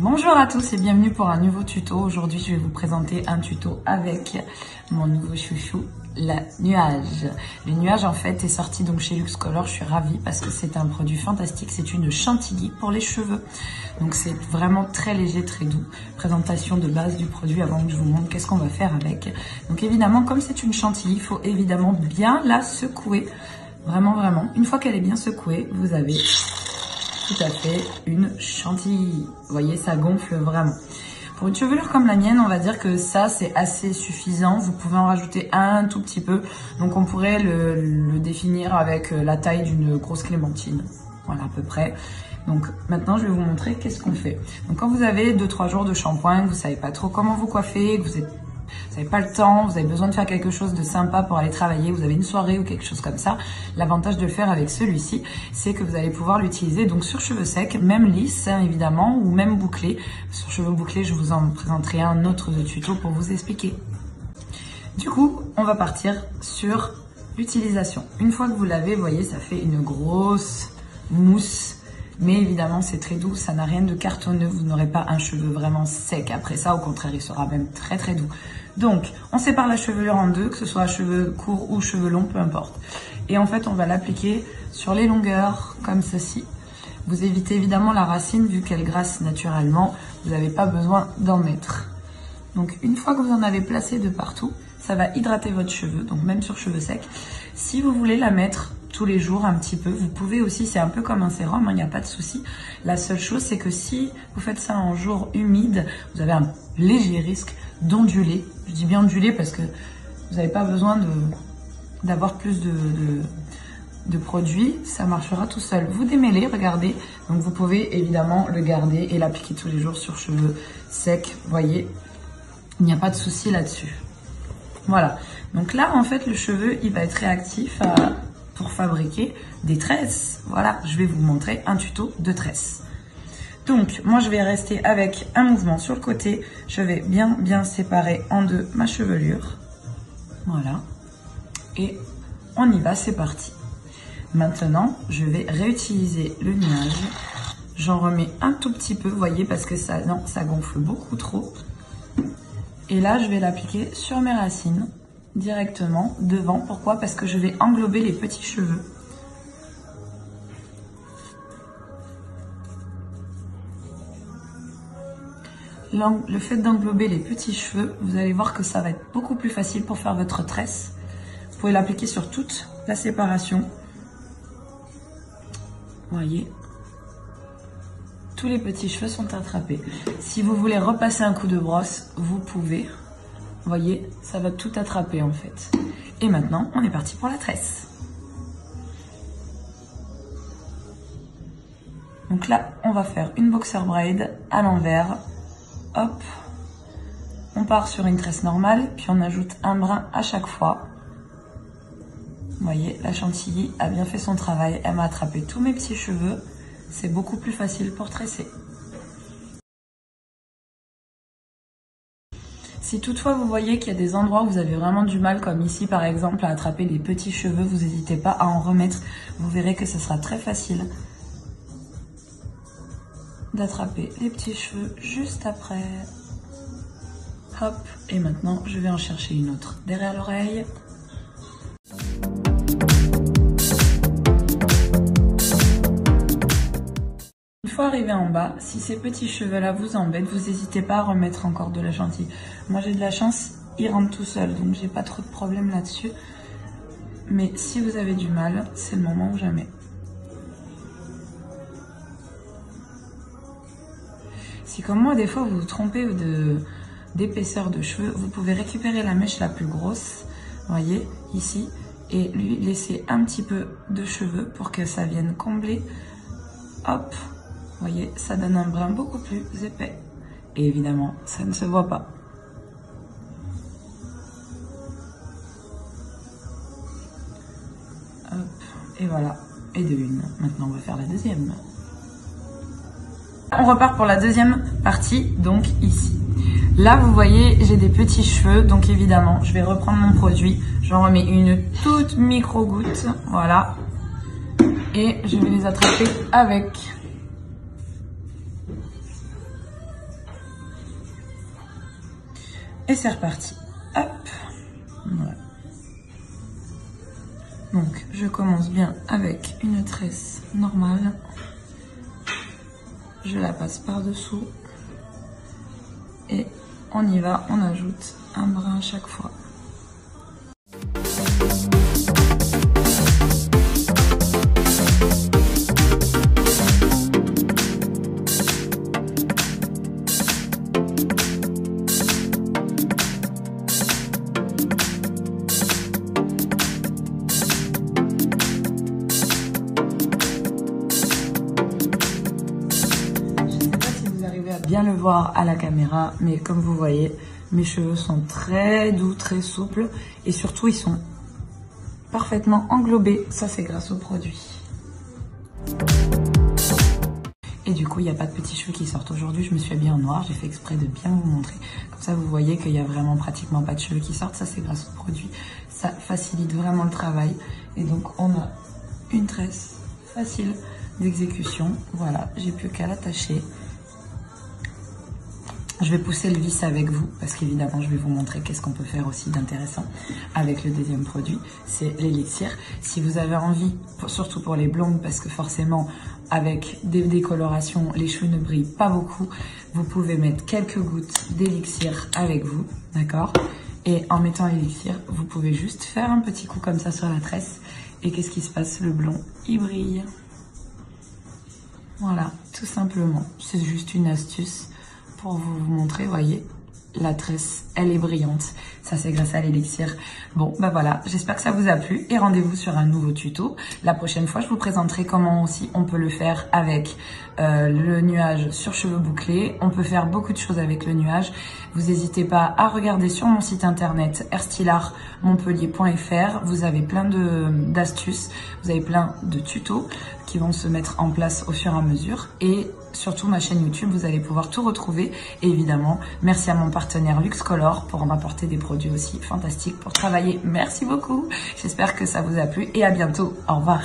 Bonjour à tous et bienvenue pour un nouveau tuto. Aujourd'hui, je vais vous présenter un tuto avec mon nouveau chouchou, la nuage. Le nuage, en fait, est sorti donc chez Luxe Color. Je suis ravie parce que c'est un produit fantastique. C'est une chantilly pour les cheveux. Donc, c'est vraiment très léger, très doux. Présentation de base du produit avant que je vous montre qu'est-ce qu'on va faire avec. Donc, évidemment, comme c'est une chantilly, il faut évidemment bien la secouer. Vraiment, vraiment. Une fois qu'elle est bien secouée, vous avez tout à fait une chantilly. Vous voyez, ça gonfle vraiment. Pour une chevelure comme la mienne, on va dire que ça, c'est assez suffisant. Vous pouvez en rajouter un tout petit peu. Donc, on pourrait le définir avec la taille d'une grosse clémentine. Voilà, à peu près. Donc, maintenant, je vais vous montrer qu'est-ce qu'on fait. Donc, quand vous avez 2-3 jours de shampoing, que vous savez pas trop comment vous coiffer, que vous n'avez pas le temps, vous avez besoin de faire quelque chose de sympa pour aller travailler, vous avez une soirée ou quelque chose comme ça, l'avantage de le faire avec celui-ci, c'est que vous allez pouvoir l'utiliser donc sur cheveux secs, même lisses hein, évidemment, ou même bouclés. Sur cheveux bouclés, je vous en présenterai un autre de tuto pour vous expliquer. Du coup, on va partir sur l'utilisation. Une fois que vous l'avez, vous voyez, ça fait une grosse mousse. Mais évidemment, c'est très doux, ça n'a rien de cartonneux, vous n'aurez pas un cheveu vraiment sec après ça, au contraire, il sera même très très doux. Donc, on sépare la chevelure en deux, que ce soit cheveux courts ou cheveux longs, peu importe. Et en fait, on va l'appliquer sur les longueurs, comme ceci. Vous évitez évidemment la racine, vu qu'elle grasse naturellement, vous n'avez pas besoin d'en mettre. Donc, une fois que vous en avez placé de partout, ça va hydrater votre cheveu, donc même sur cheveux secs. Si vous voulez la mettre tous les jours un petit peu, vous pouvez aussi, c'est un peu comme un sérum, il n'y a pas de souci. La seule chose, c'est que si vous faites ça en jour humide, vous avez un léger risque d'onduler. Je dis bien onduler parce que vous n'avez pas besoin d'avoir plus de produits, ça marchera tout seul. Vous démêlez, regardez, donc vous pouvez évidemment le garder et l'appliquer tous les jours sur cheveux secs, vous voyez, il n'y a pas de souci là-dessus. Voilà, donc là en fait le cheveu il va être réactif pour fabriquer des tresses. Voilà, je vais vous montrer un tuto de tresses. Donc moi je vais rester avec un mouvement sur le côté, je vais bien séparer en deux ma chevelure. Voilà, et on y va, c'est parti. Maintenant je vais réutiliser le nuage, j'en remets un tout petit peu, vous voyez, parce que ça gonfle beaucoup trop. Et là, je vais l'appliquer sur mes racines, directement, devant. Pourquoi? Parce que je vais englober les petits cheveux. Le fait d'englober les petits cheveux, vous allez voir que ça va être beaucoup plus facile pour faire votre tresse. Vous pouvez l'appliquer sur toute la séparation. Vous voyez, tous les petits cheveux sont attrapés. Si vous voulez repasser un coup de brosse, vous pouvez. Vous voyez, ça va tout attraper en fait. Et maintenant, on est parti pour la tresse. Donc là, on va faire une boxer braid à l'envers. Hop. On part sur une tresse normale, puis on ajoute un brin à chaque fois. Vous voyez, la chantilly a bien fait son travail. Elle m'a attrapé tous mes petits cheveux. C'est beaucoup plus facile pour tresser. Si toutefois vous voyez qu'il y a des endroits où vous avez vraiment du mal, comme ici par exemple, à attraper les petits cheveux, vous n'hésitez pas à en remettre. Vous verrez que ce sera très facile d'attraper les petits cheveux juste après. Hop, et maintenant je vais en chercher une autre derrière l'oreille. Arrivé en bas, si ces petits cheveux là vous embêtent, vous n'hésitez pas à remettre encore de la chantilly. Moi j'ai de la chance, il rentre tout seul, donc j'ai pas trop de problème là-dessus. Mais si vous avez du mal, c'est le moment ou jamais. Si comme moi des fois vous vous trompez d'épaisseur de cheveux, vous pouvez récupérer la mèche la plus grosse, vous voyez, ici, et lui laisser un petit peu de cheveux pour que ça vienne combler. Hop. Vous voyez, ça donne un brin beaucoup plus épais. Et évidemment, ça ne se voit pas. Hop, et voilà. Et de une. Maintenant, on va faire la deuxième. On repart pour la deuxième partie, donc ici. Là, vous voyez, j'ai des petits cheveux. Donc évidemment, je vais reprendre mon produit. J'en remets une toute micro goutte. Voilà. Et je vais les attraper avec. Et c'est reparti. Hop. Voilà. Donc, je commence bien avec une tresse normale. Je la passe par-dessous. Et on y va, on ajoute un brin à chaque fois. Bien le voir à la caméra, mais comme vous voyez, mes cheveux sont très doux, très souples et surtout ils sont parfaitement englobés. Ça c'est grâce au produit. Et du coup, il n'y a pas de petits cheveux qui sortent aujourd'hui. Je me suis habillée en noir, j'ai fait exprès de bien vous montrer. Comme ça, vous voyez qu'il y a vraiment pratiquement pas de cheveux qui sortent. Ça c'est grâce au produit. Ça facilite vraiment le travail. Et donc, on a une tresse facile d'exécution. Voilà, j'ai plus qu'à l'attacher. Je vais pousser le vis avec vous parce qu'évidemment, je vais vous montrer qu'est-ce qu'on peut faire aussi d'intéressant avec le deuxième produit, c'est l'élixir. Si vous avez envie, surtout pour les blondes, parce que forcément, avec des décolorations, les cheveux ne brillent pas beaucoup, vous pouvez mettre quelques gouttes d'élixir avec vous, d'accord? Et en mettant l'élixir, vous pouvez juste faire un petit coup comme ça sur la tresse. Et qu'est-ce qui se passe? Le blond, il brille. Voilà, tout simplement. C'est juste une astuce pour vous montrer, voyez, la tresse, elle est brillante. Ça, c'est grâce à l'élixir. Bon, bah voilà, j'espère que ça vous a plu et rendez-vous sur un nouveau tuto. La prochaine fois, je vous présenterai comment aussi on peut le faire avec le nuage sur cheveux bouclés. On peut faire beaucoup de choses avec le nuage. Vous n'hésitez pas à regarder sur mon site internet airstylartmontpellier.fr. Vous avez plein d'astuces, vous avez plein de tutos qui vont se mettre en place au fur et à mesure. Et surtout ma chaîne YouTube, vous allez pouvoir tout retrouver. Et évidemment, merci à mon partenaire LuxeColor pour m'apporter des produits aussi fantastiques pour travailler. Merci beaucoup. J'espère que ça vous a plu et à bientôt. Au revoir.